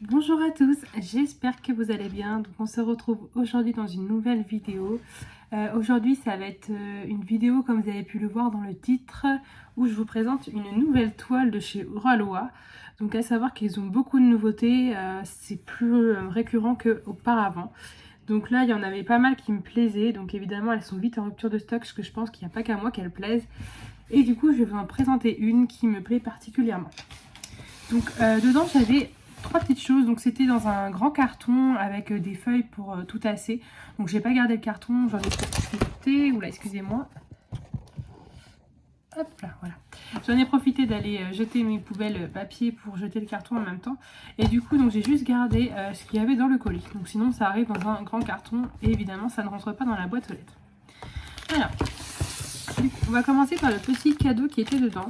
Bonjour à tous, j'espère que vous allez bien. Donc on se retrouve aujourd'hui dans une nouvelle vidéo. Aujourd'hui ça va être une vidéo comme vous avez pu le voir dans le titre où je vous présente une nouvelle toile de chez Uraloa. Donc à savoir qu'ils ont beaucoup de nouveautés, c'est plus récurrent qu'auparavant. Donc là il y en avait pas mal qui me plaisaient, donc évidemment elles sont vite en rupture de stock parce que je pense qu'il n'y a pas qu'à moi qu'elles plaisent. Et du coup je vais vous en présenter une qui me plaît particulièrement. Donc dedans j'avais trois petites choses. Donc c'était dans un grand carton avec des feuilles pour tout tasser. Donc j'ai pas gardé le carton, j'en ai profité. Oula, excusez-moi. Hop là, voilà. J'en ai profité d'aller jeter mes poubelles papier pour jeter le carton en même temps. Et du coup, donc j'ai juste gardé ce qu'il y avait dans le colis. Donc sinon, ça arrive dans un grand carton et évidemment, ça ne rentre pas dans la boîte aux lettres. Alors, on va commencer par le petit cadeau qui était dedans.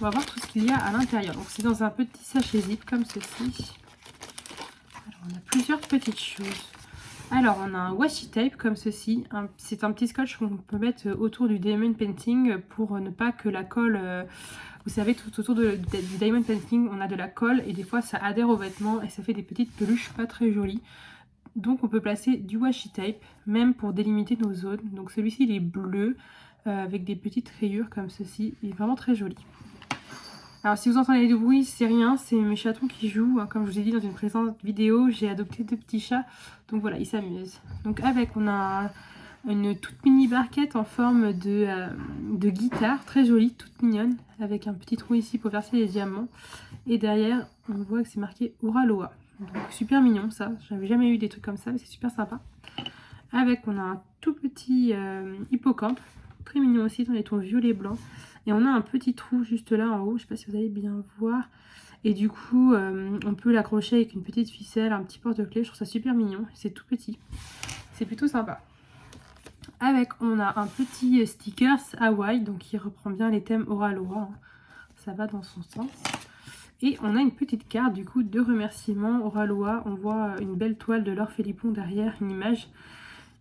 On va voir tout ce qu'il y a à l'intérieur. Donc c'est dans un petit sachet zip comme ceci. Alors, on a plusieurs petites choses. Alors on a un washi tape comme ceci. C'est un petit scotch qu'on peut mettre autour du diamond painting pour ne pas que la colle... vous savez, tout autour du diamond painting, on a de la colle et des fois ça adhère aux vêtements et ça fait des petites peluches pas très jolies. Donc on peut placer du washi tape, même pour délimiter nos zones. Donc celui-ci il est bleu avec des petites rayures comme ceci. Il est vraiment très joli. Alors si vous entendez du bruit, c'est rien, c'est mes chatons qui jouent. Comme je vous ai dit dans une précédente vidéo, j'ai adopté deux petits chats. Donc voilà, ils s'amusent. Donc avec, on a une toute mini barquette en forme de guitare, très jolie, toute mignonne. Avec un petit trou ici pour verser les diamants. Et derrière, on voit que c'est marqué Uraloa. Donc super mignon ça, j'avais jamais eu des trucs comme ça, mais c'est super sympa. Avec, on a un tout petit hippocampe, très mignon aussi dans les tons violet blanc. Et on a un petit trou juste là en haut, je sais pas si vous allez bien voir. Et du coup, on peut l'accrocher avec une petite ficelle, un petit porte-clés. Je trouve ça super mignon, c'est tout petit. C'est plutôt sympa. Avec, on a un petit stickers Hawaii, donc qui reprend bien les thèmes Uraloa. Ça va dans son sens. Et on a une petite carte du coup de remerciements Uraloa. On voit une belle toile de Laure Philippon derrière, une image.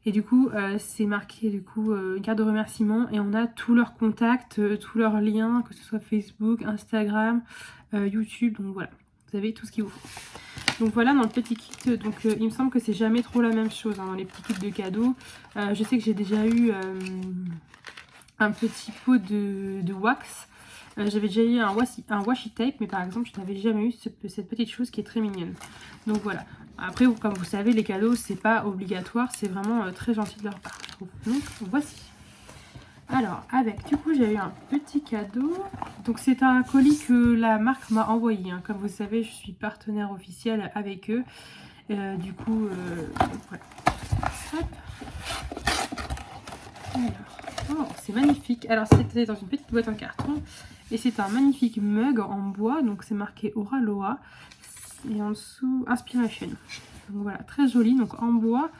Et du coup, c'est marqué du coup une carte de remerciement et on a tous leurs contacts, tous leurs liens, que ce soit Facebook, Instagram, YouTube. Donc voilà, vous avez tout ce qu'il vous faut. Donc voilà dans le petit kit. Donc il me semble que c'est jamais trop la même chose hein, dans les petits kits de cadeaux. Je sais que j'ai déjà eu un petit pot de wax. J'avais déjà eu un washi tape, mais par exemple, je n'avais jamais eu cette petite chose qui est très mignonne. Donc voilà. Après, comme vous savez, les cadeaux, c'est pas obligatoire, c'est vraiment très gentil de leur part, je trouve. Donc voici. Alors, avec, du coup, j'ai eu un petit cadeau. Donc c'est un colis que la marque m'a envoyé. Hein. Comme vous savez, je suis partenaire officiel avec eux. Du coup, voilà. Hop. Alors, oh, c'est magnifique. Alors, c'était dans une petite boîte en carton. Et c'est un magnifique mug en bois. Donc, c'est marqué Uraloa. Et en dessous, Inspiration. Donc, voilà, très joli. Donc, en bois,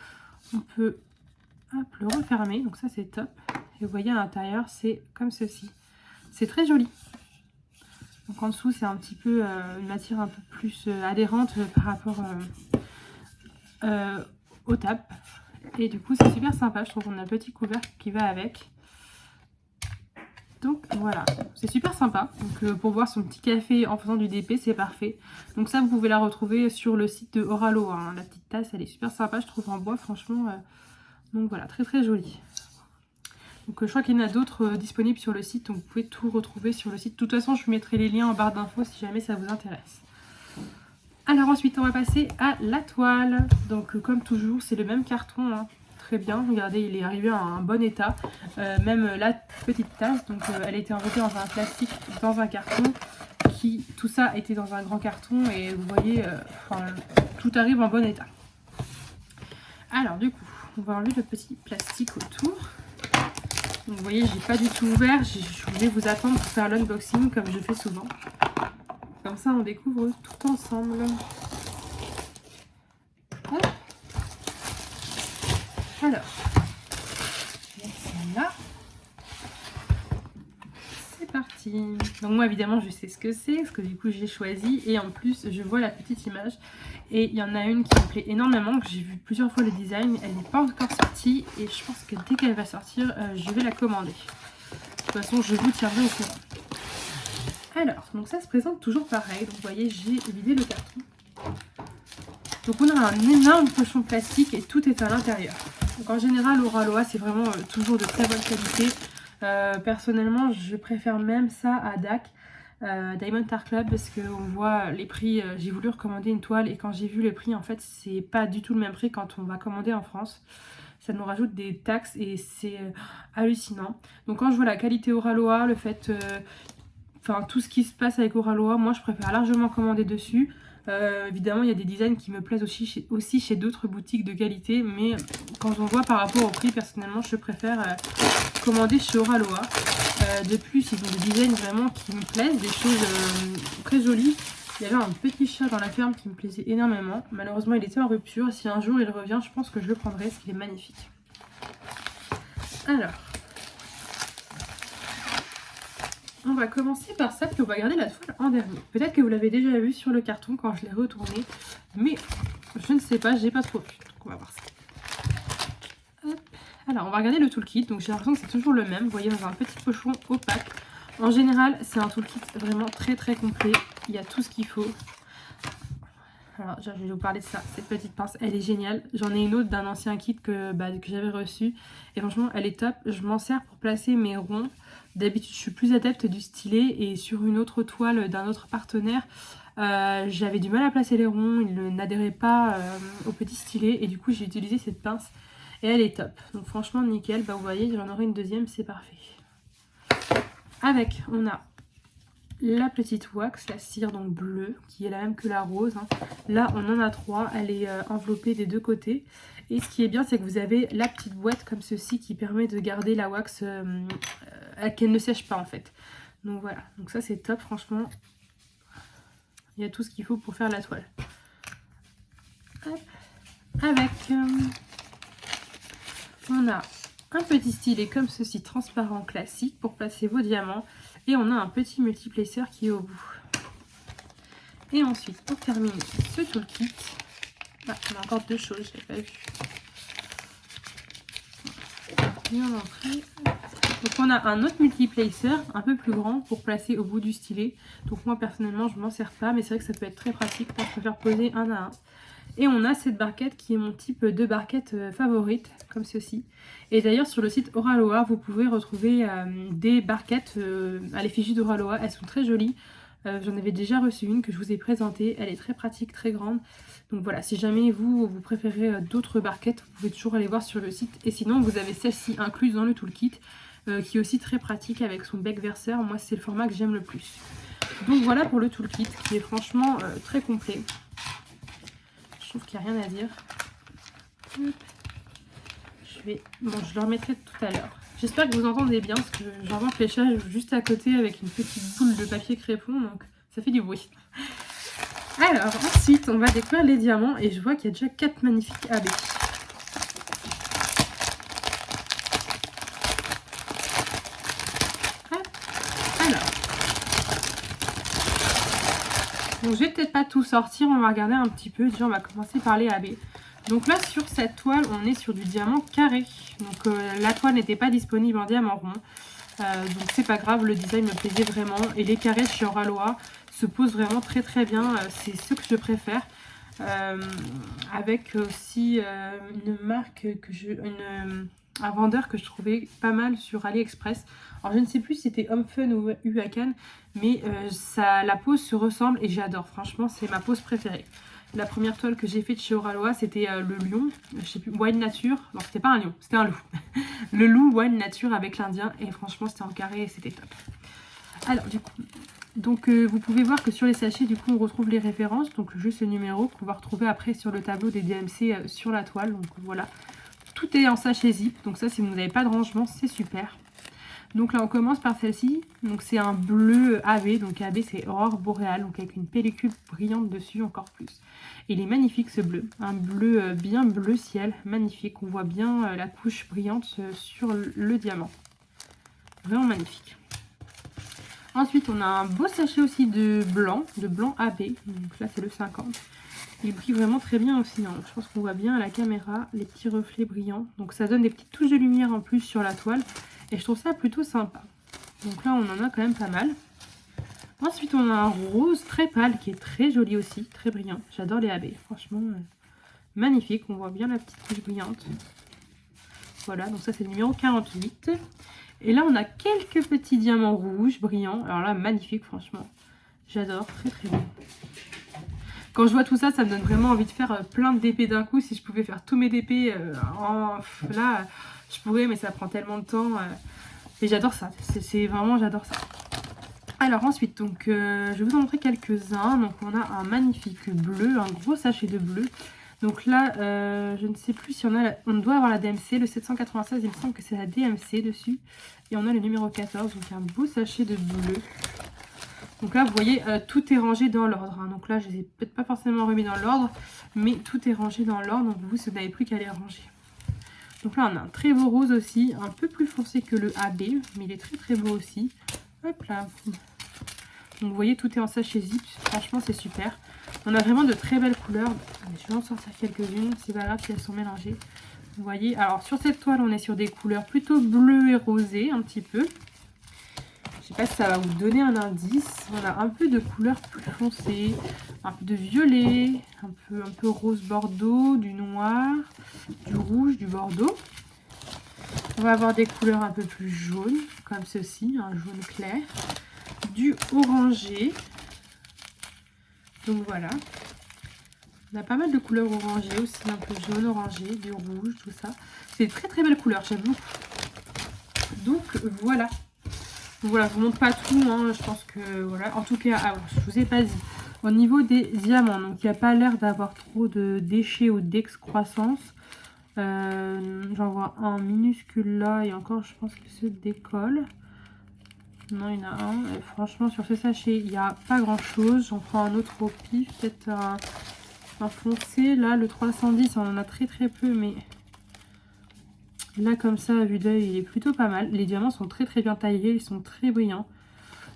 on peut hop, le refermer. Donc, ça, c'est top. Et vous voyez, à l'intérieur, c'est comme ceci. C'est très joli. Donc, en dessous, c'est un petit peu une matière un peu plus adhérente par rapport au tap. Et du coup, c'est super sympa. Je trouve qu'on a un petit couvercle qui va avec. Donc voilà, c'est super sympa. Donc pour boire son petit café en faisant du DP, c'est parfait. Donc ça, vous pouvez la retrouver sur le site de Uraloa. Hein. La petite tasse, elle est super sympa, je trouve, en bois, franchement. Donc voilà, très très jolie. Donc je crois qu'il y en a d'autres disponibles sur le site. Donc vous pouvez tout retrouver sur le site. De toute façon, je vous mettrai les liens en barre d'infos si jamais ça vous intéresse. Alors ensuite, on va passer à la toile. Donc comme toujours, c'est le même carton. Hein. Très bien, regardez, il est arrivé en un bon état. Même la petite tasse, donc elle a été enveloppée dans un plastique, dans un carton. Tout ça était dans un grand carton et vous voyez, tout arrive en bon état. Alors du coup, on va enlever le petit plastique autour. Donc, vous voyez, j'ai pas du tout ouvert. Je voulais vous attendre pour faire l'unboxing comme je fais souvent. Comme ça, on découvre tout ensemble. Hop. Alors, celle-là. C'est parti. Donc moi, évidemment, je sais ce que c'est, parce que du coup, j'ai choisi. Et en plus, je vois la petite image. Et il y en a une qui me plaît énormément, que j'ai vu plusieurs fois le design. Elle n'est pas encore sortie. Et je pense que dès qu'elle va sortir, je vais la commander. De toute façon, je vous tiendrai au courant. Alors, donc ça se présente toujours pareil. Donc vous voyez, j'ai vidé le carton. Donc on a un énorme pochon plastique et tout est à l'intérieur. Donc en général, Oraloa, c'est vraiment toujours de très bonne qualité. Personnellement, je préfère même ça à DAC, Diamond Art Club, parce qu'on voit les prix. J'ai voulu recommander une toile et quand j'ai vu les prix, en fait, c'est pas du tout le même prix quand on va commander en France. Ça nous rajoute des taxes et c'est hallucinant. Donc quand je vois la qualité Oraloa, le fait... Enfin, tout ce qui se passe avec Oraloa, moi je préfère largement commander dessus. Évidemment, il y a des designs qui me plaisent aussi chez d'autres boutiques de qualité, mais quand on voit par rapport au prix, personnellement, je préfère commander chez Oraloa. De plus, ils ont des designs vraiment qui me plaisent, des choses très jolies. Il y avait un petit chat dans la ferme qui me plaisait énormément. Malheureusement, il était en rupture. Si un jour il revient, je pense que je le prendrai, parce qu'il est magnifique. Alors... on va commencer par ça, puis on va garder la toile en dernier. Peut-être que vous l'avez déjà vu sur le carton quand je l'ai retourné, mais je ne sais pas, j'ai pas trop vu. Donc on va voir ça. Hop. Alors on va regarder le toolkit, donc j'ai l'impression que c'est toujours le même. Vous voyez, dans un petit pochon opaque. En général, c'est un toolkit vraiment très très complet. Il y a tout ce qu'il faut. Alors je vais vous parler de ça, cette petite pince, elle est géniale. J'en ai une autre d'un ancien kit que j'avais reçu. Et franchement, elle est top. Je m'en sers pour placer mes ronds. D'habitude, je suis plus adepte du stylet et sur une autre toile d'un autre partenaire, j'avais du mal à placer les ronds, il n'adhérait pas au petit stylet et du coup j'ai utilisé cette pince et elle est top. Donc franchement nickel, vous voyez, j'en aurai une deuxième, c'est parfait. Avec, on a la petite wax, la cire donc bleue, qui est la même que la rose. Hein. Là, on en a 3, elle est enveloppée des deux côtés. Et ce qui est bien, c'est que vous avez la petite boîte comme ceci qui permet de garder la wax qu'elle ne sèche pas en fait. Donc voilà, donc ça c'est top franchement. Il y a tout ce qu'il faut pour faire la toile. Hop. Avec, on a un petit stylet comme ceci, transparent classique pour placer vos diamants. Et on a un petit multiplaceur qui est au bout. Et ensuite, pour terminer ce toolkit, on a encore deux choses, je l'ai pas vu. Bien entré. Donc on a un autre multiplacer un peu plus grand pour placer au bout du stylet. Donc moi personnellement je m'en sers pas, mais c'est vrai que ça peut être très pratique. Moi je préfère poser un à un. Et on a cette barquette qui est mon type de barquette favorite, comme ceci. Et d'ailleurs sur le site Oraloa, vous pouvez retrouver des barquettes à l'effigie d'Oraloa. Elles sont très jolies. J'en avais déjà reçu une que je vous ai présentée. Elle est très pratique, très grande. Donc voilà, si jamais vous préférez d'autres barquettes, vous pouvez toujours aller voir sur le site. Et sinon, vous avez celle-ci incluse dans le toolkit, qui est aussi très pratique avec son bec verseur. Moi, c'est le format que j'aime le plus. Donc voilà pour le toolkit, qui est franchement très complet. Je trouve qu'il n'y a rien à dire. Je le remettrai tout à l'heure. J'espère que vous entendez bien, parce que j'entends pêchage juste à côté avec une petite boule de papier crépon, donc ça fait du bruit. Alors, ensuite, on va découvrir les diamants, et je vois qu'il y a déjà 4 magnifiques AB. Alors, donc je vais peut-être pas tout sortir, on va regarder un petit peu. Déjà, on va commencer par les AB. Donc là, sur cette toile, on est sur du diamant carré. Donc la toile n'était pas disponible en diamant rond. Donc c'est pas grave, le design me plaisait vraiment. Et les carrés chez Oraloa se posent vraiment très très bien. C'est ce que je préfère. Avec aussi une marque un vendeur que je trouvais pas mal sur AliExpress. Alors je ne sais plus si c'était Home Fun ou Huacan, mais la pose se ressemble et j'adore. Franchement, c'est ma pose préférée. La première toile que j'ai faite chez Oraloa, c'était le lion, je sais plus, Wild Nature. Non, c'était pas un lion, c'était un loup. Le loup Wild Nature avec l'Indien. Et franchement, c'était en carré et c'était top. Alors, du coup, vous pouvez voir que sur les sachets, du coup, on retrouve les références. Donc, juste le numéro qu'on va retrouver après sur le tableau des DMC sur la toile. Donc, voilà. Tout est en sachet zip. Donc, ça, si vous n'avez pas de rangement, c'est super. Donc là on commence par celle-ci, donc c'est un bleu AB, donc AB c'est Aurore Boréale, donc avec une pellicule brillante dessus encore plus. Et il est magnifique ce bleu, un bleu bien bleu ciel, magnifique, on voit bien la couche brillante sur le diamant, vraiment magnifique. Ensuite on a un beau sachet aussi de blanc AB, donc là c'est le 50. Il brille vraiment très bien aussi, hein. Je pense qu'on voit bien à la caméra les petits reflets brillants, donc ça donne des petites touches de lumière en plus sur la toile. Et je trouve ça plutôt sympa. Donc là, on en a quand même pas mal. Ensuite, on a un rose très pâle qui est très joli aussi, très brillant. J'adore les AB. Franchement, magnifique. On voit bien la petite touche brillante. Voilà, donc ça c'est le numéro 48. Et là on a quelques petits diamants rouges brillants. Alors là, magnifique franchement. J'adore, très très beau. Quand je vois tout ça, ça me donne vraiment envie de faire plein de DP d'un coup. Si je pouvais faire tous mes DP là, je pourrais, mais ça prend tellement de temps. Et j'adore ça, c'est vraiment, j'adore ça. Alors ensuite, donc, je vais vous en montrer quelques-uns. Donc on a un magnifique bleu, un gros sachet de bleu. Donc là, je ne sais plus si on a, on doit avoir la DMC, le 796, il me semble que c'est la DMC dessus. Et on a le numéro 14, donc un beau sachet de bleu. Donc là, vous voyez, tout est rangé dans l'ordre. Hein. Donc là, je les ai peut-être pas forcément remis dans l'ordre, mais tout est rangé dans l'ordre. Donc vous n'avez plus qu'à les ranger. Donc là, on a un très beau rose aussi, un peu plus foncé que le AB, mais il est très très beau aussi. Hop là. Donc vous voyez, tout est en sachet zip. Franchement, c'est super. On a vraiment de très belles couleurs. Je vais en sortir quelques-unes. C'est pas grave si elles sont mélangées. Vous voyez, alors sur cette toile, on est sur des couleurs plutôt bleues et rosées, un petit peu. Je sais pas si ça va vous donner un indice. On a un peu de couleurs plus foncées, un peu de violet, un peu rose bordeaux, du noir, du rouge, du bordeaux. On va avoir des couleurs un peu plus jaunes, comme ceci, un jaune clair, du orangé. Donc voilà. On a pas mal de couleurs orangées aussi, un peu jaune, orangé, du rouge, tout ça. C'est de très très belles couleurs, j'aime beaucoup. Donc voilà. Donc voilà, je vous montre pas tout, hein, je pense que voilà. En tout cas, je vous ai pas dit. Au niveau des diamants, donc il n'y a pas l'air d'avoir trop de déchets ou d'excroissance. J'en vois un minuscule là et encore, je pense qu'il se décolle. Non, il y en a un. Et franchement, sur ce sachet, il n'y a pas grand chose. J'en prends un autre au pif, peut-être un foncé. Là, le 310, on en a très très peu, mais là, comme ça, à vue d'œil, il est plutôt pas mal. Les diamants sont très très bien taillés, ils sont très brillants.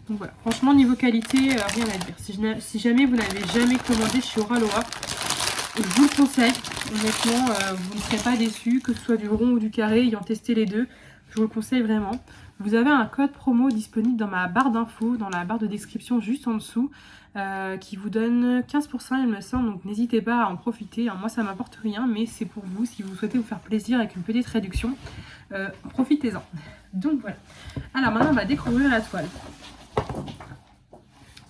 Donc voilà, franchement, niveau qualité, rien à dire. Si jamais vous n'avez jamais commandé chez Oraloa, je vous le conseille. Honnêtement, vous ne serez pas déçus, que ce soit du rond ou du carré, ayant testé les deux. Je vous le conseille vraiment. Vous avez un code promo disponible dans ma barre d'infos, dans la barre de description juste en dessous, qui vous donne 15% il me semble, donc n'hésitez pas à en profiter. Moi ça m'apporte rien, mais c'est pour vous, si vous souhaitez vous faire plaisir avec une petite réduction, profitez-en. Donc voilà. Alors maintenant on va découvrir la toile.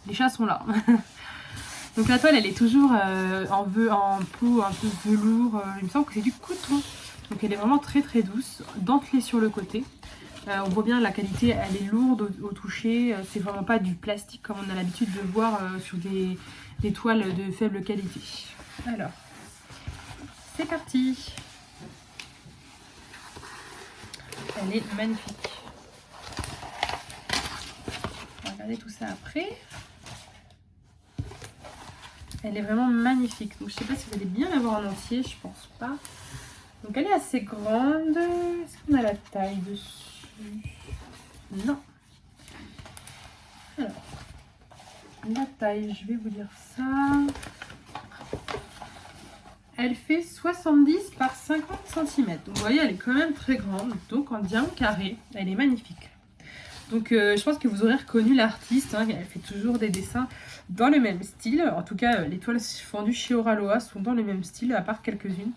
Les chats sont là. Donc la toile elle est toujours en peau un peu velours, il me semble que c'est du coton. Donc elle est vraiment très très douce, dentelée sur le côté. On voit bien la qualité, elle est lourde au toucher, c'est vraiment pas du plastique comme on a l'habitude de voir sur des toiles de faible qualité. Alors, c'est parti. Elle est magnifique. On va regarder tout ça après. Elle est vraiment magnifique. Donc je sais pas si vous allez bien la voir en entier, je pense pas. Donc elle est assez grande. Est-ce qu'on a la taille dessus? Non. Alors, la taille, je vais vous dire ça. Elle fait 70 par 50 cm. Donc vous voyez, elle est quand même très grande. Donc en diamant carré, elle est magnifique. Donc je pense que vous aurez reconnu l'artiste. Hein, elle fait toujours des dessins dans le même style. En tout cas, les toiles fendues chez Oraloa sont dans le même style, à part quelques-unes.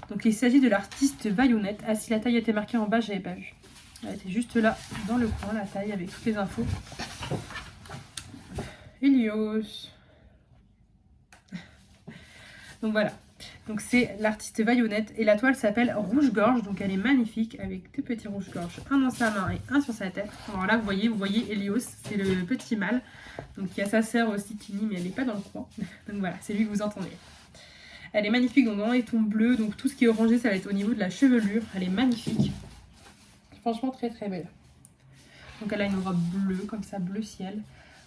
Donc il s'agit de l'artiste Bayounette. Ah, si la taille était marquée en bas, je n'avais pas vu. Elle était juste là, dans le coin, la taille, avec toutes les infos. Helios. Donc voilà. Donc c'est l'artiste Bayounette. Et la toile s'appelle Rouge-Gorge. Donc elle est magnifique, avec deux petits rouges-gorges. Un dans sa main et un sur sa tête. Alors là, vous voyez Helios, c'est le petit mâle. Donc il y a sa sœur aussi, Tini, mais elle n'est pas dans le coin. Donc voilà, c'est lui que vous entendez. Elle est magnifique, donc dans les tons bleus. Donc tout ce qui est orangé, ça va être au niveau de la chevelure. Elle est magnifique. Franchement très très belle. Donc elle a une robe bleue, comme ça, bleu ciel.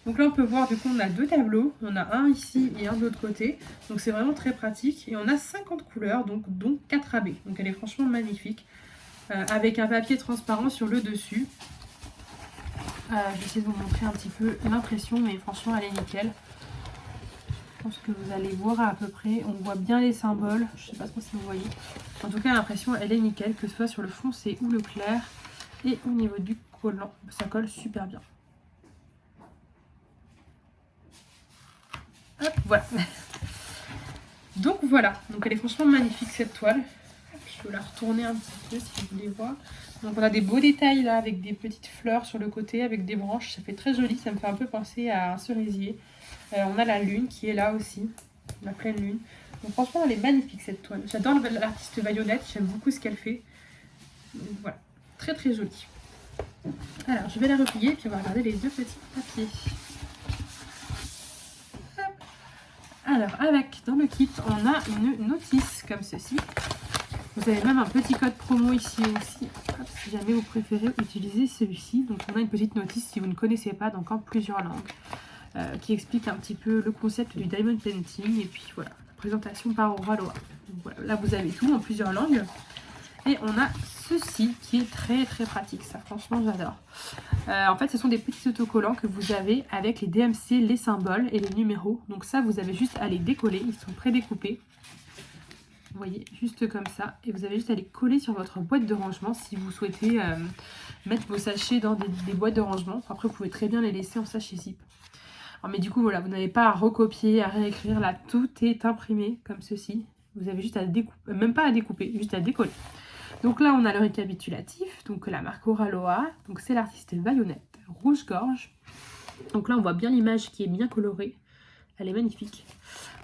Donc là on peut voir, du coup on a deux tableaux. On a un ici et un de l'autre côté. Donc c'est vraiment très pratique. Et on a 50 couleurs, donc dont 4 AB. Donc elle est franchement magnifique. Avec un papier transparent sur le dessus. Je vais essayer de vous montrer un petit peu l'impression, mais franchement elle est nickel. Je pense que vous allez voir à peu près. On voit bien les symboles. Je ne sais pas trop si vous voyez. En tout cas l'impression elle est nickel, que ce soit sur le foncé ou le clair. Et au niveau du collant, ça colle super bien. Hop, voilà. Donc voilà, donc elle est franchement magnifique cette toile. Je peux la retourner un petit peu si vous voulez voir. Donc on a des beaux détails là avec des petites fleurs sur le côté, avec des branches. Ça fait très joli, ça me fait un peu penser à un cerisier. On a la lune qui est là aussi, la pleine lune. Donc franchement elle est magnifique cette toile. J'adore l'artiste Vayonnette, j'aime beaucoup ce qu'elle fait. Donc voilà, très très jolie. Alors je vais la replier puis on va regarder les deux petits papiers. Alors avec dans le kit on a une notice comme ceci. Vous avez même un petit code promo ici aussi, hop, si jamais vous préférez utiliser celui-ci. Donc on a une petite notice si vous ne connaissez pas, donc en plusieurs langues, qui explique un petit peu le concept du diamond painting. Et puis voilà, présentation par Auraloa. Donc voilà, là vous avez tout en plusieurs langues. Et on a ceci qui est très très pratique, ça franchement j'adore. En fait ce sont des petits autocollants que vous avez avec les DMC, les symboles et les numéros. Donc ça vous avez juste à les décoller, ils sont prédécoupés. Vous voyez, juste comme ça. Et vous avez juste à les coller sur votre boîte de rangement si vous souhaitez mettre vos sachets dans des boîtes de rangement. Après, vous pouvez très bien les laisser en sachet zip. Alors, mais du coup, voilà, vous n'avez pas à recopier, à réécrire. Là, tout est imprimé comme ceci. Vous avez juste à découper, même pas à découper, juste à décoller. Donc là, on a le récapitulatif. Donc la marque Auraloa. Donc c'est l'artiste Vayonnette, rouge-gorge. Donc là, on voit bien l'image qui est bien colorée. Elle est magnifique.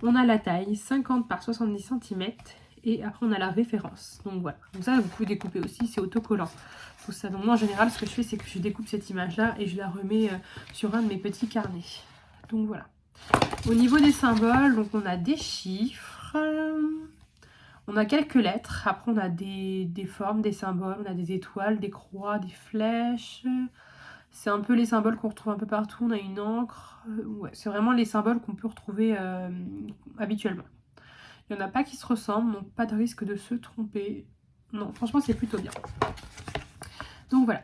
On a la taille 50 par 70 cm et après on a la référence. Donc voilà. Donc ça vous pouvez découper aussi, c'est autocollant. Tout ça. Donc moi en général ce que je fais c'est que je découpe cette image là et je la remets sur un de mes petits carnets. Donc voilà. Au niveau des symboles, donc on a des chiffres, on a quelques lettres, après on a des formes, des symboles, on a des étoiles, des croix, des flèches. C'est un peu les symboles qu'on retrouve un peu partout. On a une encre. Ouais, c'est vraiment les symboles qu'on peut retrouver habituellement. Il n'y en a pas qui se ressemblent, donc pas de risque de se tromper. Non, franchement, c'est plutôt bien. Donc voilà.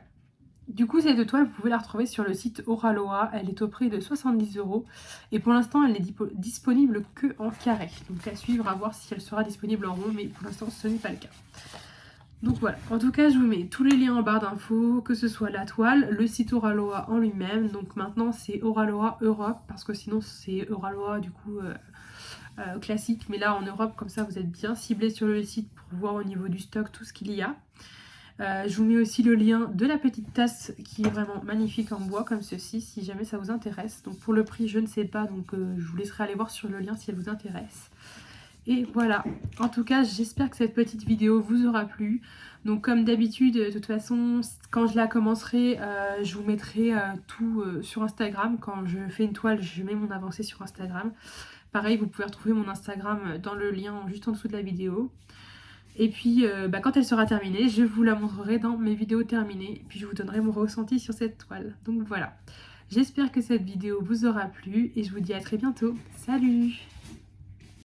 Du coup, cette toile, vous pouvez la retrouver sur le site Auraloa. Elle est au prix de 70 €. Et pour l'instant, elle n'est disponible que en carré. Donc à suivre, à voir si elle sera disponible en rond. Mais pour l'instant, ce n'est pas le cas. Donc voilà, en tout cas je vous mets tous les liens en barre d'infos, que ce soit la toile, le site Auraloa en lui-même. Donc maintenant c'est Auraloa Europe, parce que sinon c'est Auraloa du coup classique. Mais là en Europe, comme ça vous êtes bien ciblé sur le site pour voir au niveau du stock tout ce qu'il y a. Je vous mets aussi le lien de la petite tasse qui est vraiment magnifique en bois comme ceci, si jamais ça vous intéresse. Donc pour le prix je ne sais pas, donc je vous laisserai aller voir sur le lien si elle vous intéresse. Et voilà, en tout cas j'espère que cette petite vidéo vous aura plu. Donc comme d'habitude, de toute façon quand je la commencerai, je vous mettrai tout sur Instagram. Quand je fais une toile, je mets mon avancée sur Instagram. Pareil, vous pouvez retrouver mon Instagram dans le lien juste en dessous de la vidéo. Et puis quand elle sera terminée, je vous la montrerai dans mes vidéos terminées. Et puis je vous donnerai mon ressenti sur cette toile. Donc voilà, j'espère que cette vidéo vous aura plu et je vous dis à très bientôt. Salut!